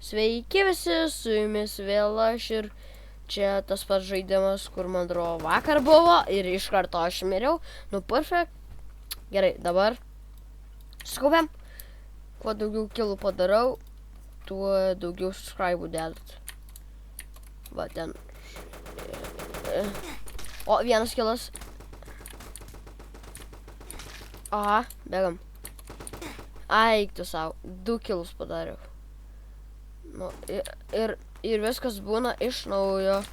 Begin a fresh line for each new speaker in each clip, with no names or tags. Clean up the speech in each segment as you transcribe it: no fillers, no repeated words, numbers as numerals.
Sveiki visi, su jumis vėl aš ir čia tas pats žaidimas, kur man atrodo vakar buvo ir iš karto aš miriau. Nu, perfect. Gerai, dabar skubėm. Kuo daugiau kilų padarau, tuo daugiau subscribe'ų dedat. Va, ten. O, vienas kilas. Aha, bėgam. Ai, tu savo, 2 kilus padariau. Nu, ir viskas būna iš naujo.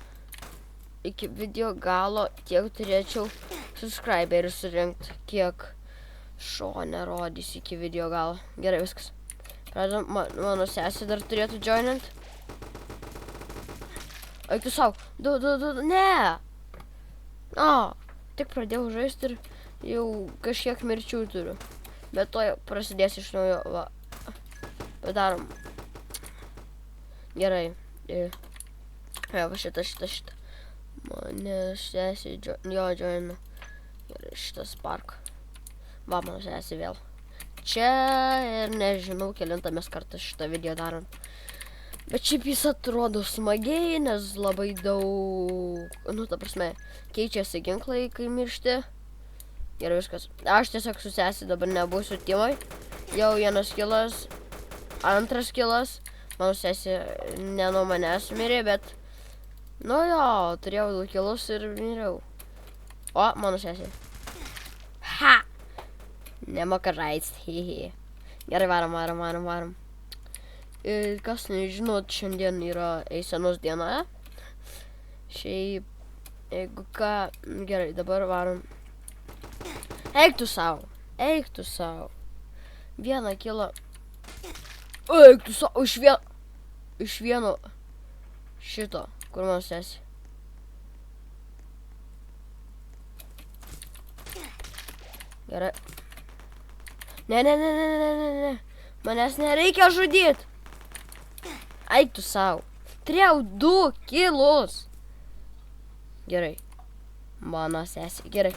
Iki video galo tiek turėčiau subscriberių surinkti, kiek šo nerodys iki video galo. Gerai, viskas. Pradedam, mano sesė dar turėtų joinint. Eik tu savo, ne! O, tik pradėjau žaisti ir jau kažkiek mirčių turiu. Bet to prasidės iš naujo, va. Padarom. Gerai. Jo, va šitą. Mane sesė, jo, joina. Gerai, šitas park. Va, mano sesė vėl. Čia ir nežinau, kelintą mes kartą šitą video darom. Bet šiaip jis atrodo smagiai, nes labai daug, nu, ta prasme, keičiasi ginklai, kai miršti. Gerai, viskas. Aš tiesiog su sesė dabar nebūsiu timai. Jau vienas kilas, antras kilas. Mano sesė ne nuo manęs mirė, bet, nu jo, turėjau 2 kilus ir miriau. O, mano sesė. Ha! Nemoka žaist, hehe. Gerai, varom. Ir kas nežinot, šiandien yra eisenos diena. Šiaip, jeigu ką, gerai, dabar varom. Eik tu savo. Vieną kilą. Eik tu savo, iš vieno šito, kur mano sesė. Gerai. Ne. Manęs nereikia žudyt. Eik tu savo. Turėjau 2 kilus. Gerai. Mano sesė. Gerai.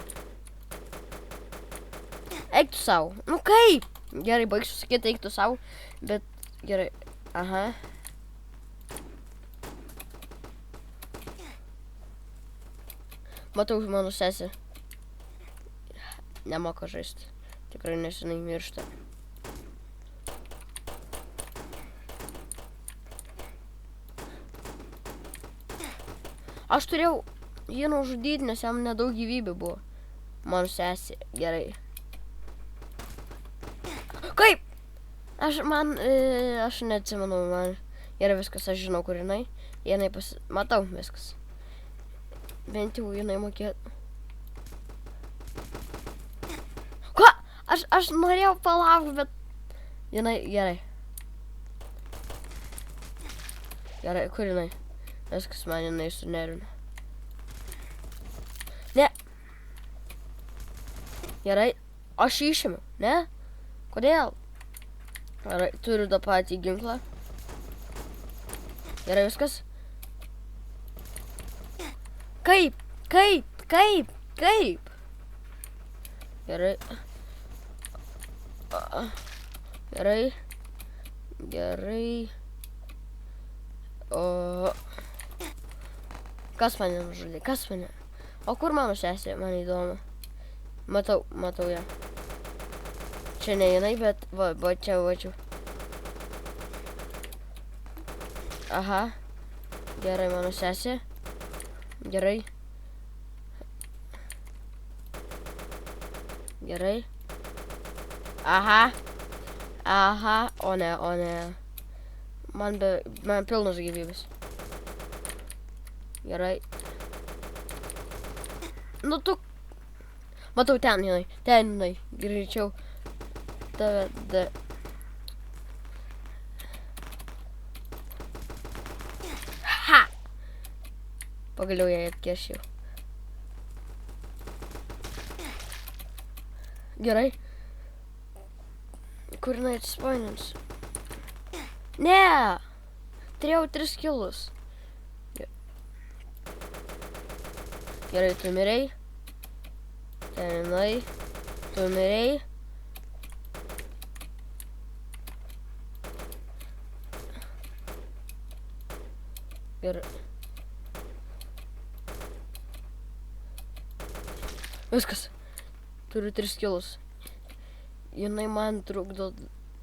Eik tu savo. Nu kaip? Gerai, baigsiu sakyti, eik tu savo. Bet gerai. Aha. Matau mano sesė. Nemoka žaisti. Tikrai nesenai miršta. Aš turėjau jį nužudyti, nes jam nedaug gyvybių buvo. Mano sesė. Gerai. Kaip? Aš neatsimenu, man. Gerai, viskas, aš žinau, kur jinai. Matau viskas. Bent jau jinai mokėt. Ko? Aš norėjau palaukti, bet jinai, gerai. Gerai, kur jinai? Viskas man jinai sunervina. Ne. Gerai, aš išėmiau, ne? Kodėl? Gerai, turiu tą patį ginklą. Gerai, viskas. Kaip? Gerai. Gerai. O... Kas mane nužudė? O kur mano sesė? Man įdomu. Matau ją. Čia ne jinai, bet va čia. Aha. Gerai, mano sesė. Gerai. Aha. O ne. Man pilnos gyvybės. Gerai. Nu tu... Matau, ten jinai. Greičiau. Ha! Pagaliau ją atkeršiau. Gerai. Kur jinai atsispainins? Ne! Turėjau 3 kilus. Gerai, tu mirei. Ten jinai. Tu mirei. Gerai. Viskas. Turiu 3 kilus. Jinai man trukdo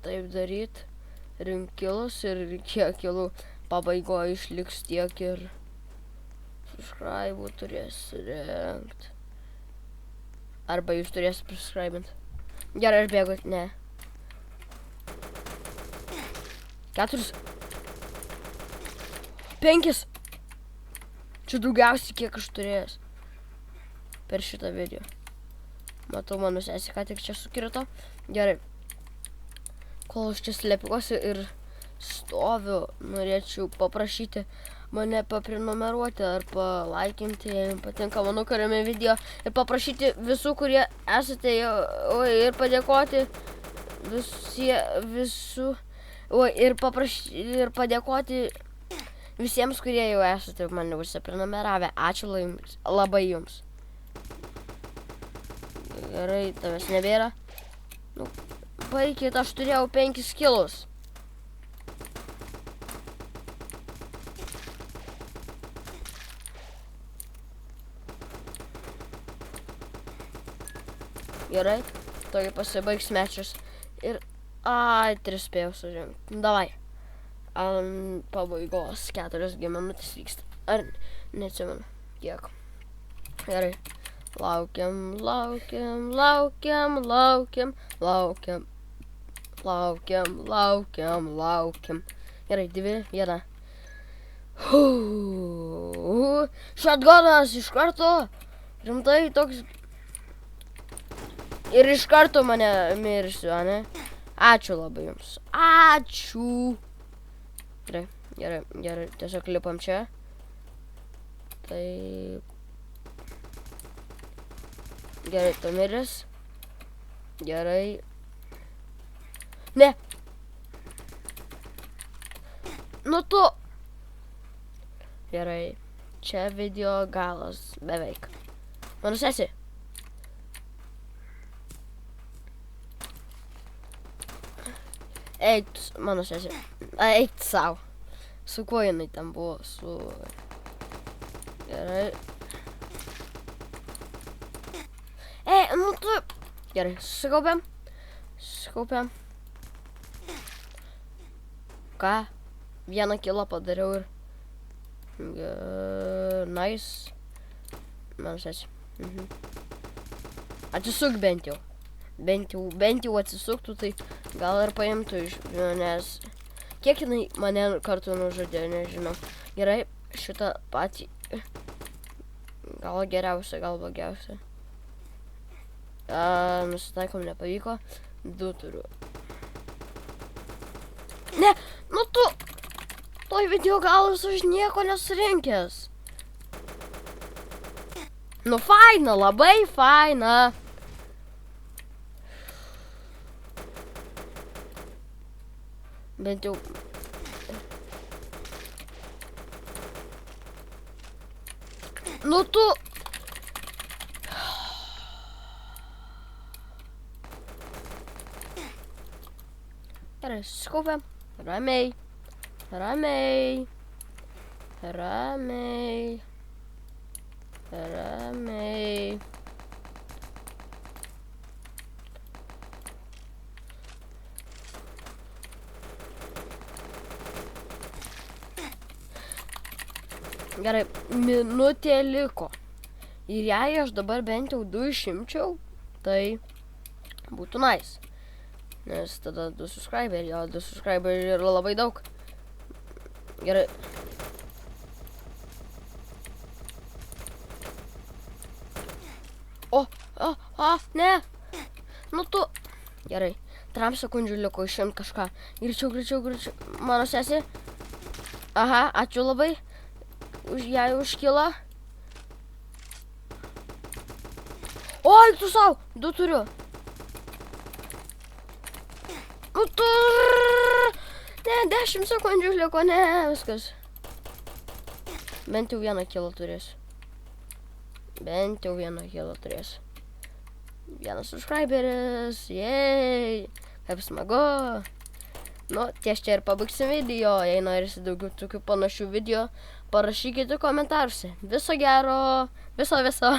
taip daryt. Rink kilus ir kiek kilų pabaigoje išliks tiek ir subscribe turės rengt. Arba jūs turės subscribint. Gerai, aš bėgu. Ne. 4. 5. Čia daugiausiai kiek aš turėjęs per šitą video. Matau, mano sesė ką tik čia sukirto. Gerai. Kol aš čia slepiuosi ir stoviu, norėčiau paprašyti mane paprenumeruoti ar palaikinti, jei jums patinka mano kuriami video. Ir paprašyti visų, kurie esate, ir padėkoti ir padėkoti visiems, kurie jau esate mane užsiprenumeravę. Ačiū labai jums. Gerai, tavęs nebėra. Nu, baikit, aš turėjau 5 kilus. Gerai, togi pasibaigs mečas. Ir, 3 spėjau surinkti. Davai. Ant pabaigos 4 minutės vyksta. Ar neatsimenu, kiek. Gerai. Laukiam. Gerai, 2, 1. Shotgunas iš karto. Rimtai toks. Ir iš karto mane mirsiu, ne? Ačiū labai jums. Ačiū. Gerai. Tiesiog lipam čia. Taip. Gerai, tu miris. Gerai. Ne. Nu tu. Gerai. Čia video galas. Beveik. Mano sesė. Eik, mano sesė. Eik savo. Su kuo jinai ten buvo? Gerai. Nu tu. Gerai, susikaupiam. Ką? 1 kilą padariau ir... Nice. Man sesi. Atsisuk bent jau. Bent jau atsisuktų, tai gal ir paimtų iš... Nes... Kiek jinai mane kartu nužudė, nežinau. Gerai, šitą patį... Gal geriausia, gal blogiausia. Nusitaikom, nepavyko. 2 turiu. Ne, nu tu. Toj video galas aš nieko nesurinkęs. Nu faina, labai faina. Bent jau. Nu tu. Gerai, susikaupiam. Ramiai. Gerai, minutė liko. Ir jei aš dabar bent jau 2 išimčiau, tai būtų nice. Nes tada 2 subscriberiai, o 2 subscriberiai yra labai daug. Gerai. Ne. Nu tu. Gerai. 3 sekundžių liko išimt kažką. Greičiau. Mano sesė. Aha, ačiū labai. Jai užkilo. Oi, tu sau. 2 turiu. Nu tu. Ne, 10 sekundžių liko, ne, viskas. Bent jau 1 kilą turėsiu. 1 subscriberis, jej, kaip smagu. Nu, ties čia ir pabaigsim video, jei norisi daugiau tokių panašių video, parašykite komentaruose. Viso gero, viso.